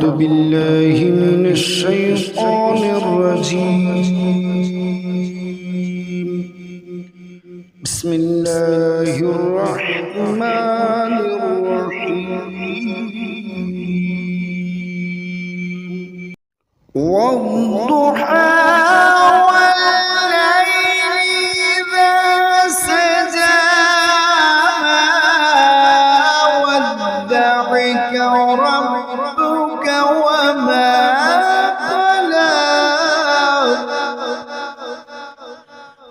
أعوذ بالله من الشيطان الرجيم. بسم الله الرحمن الرحيم. والضحى ربك وما قلى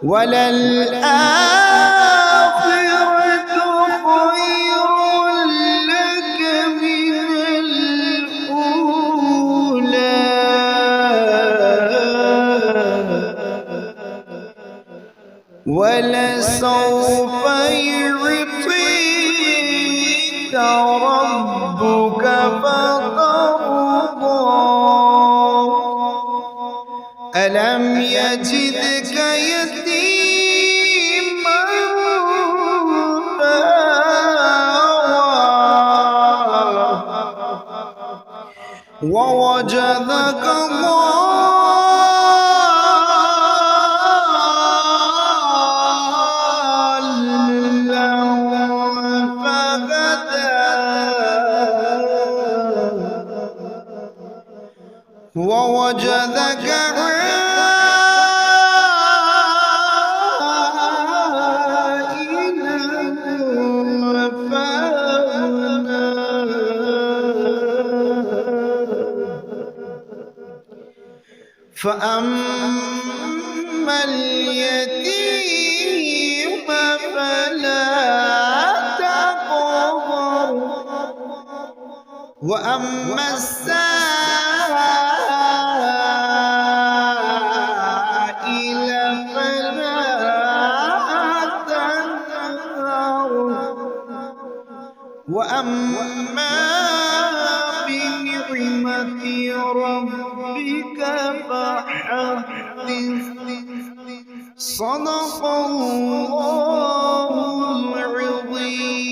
وللآخرة خير لك من الأولى ولسوف يعطيك ربك فترضى ألم يجدك يتيما فآوى ووجدك ووجدك عائلا فأغنى فأما اليتيم فلا تقهر وأما وأما بنعمة ربك فحدث صدق الله العظيم.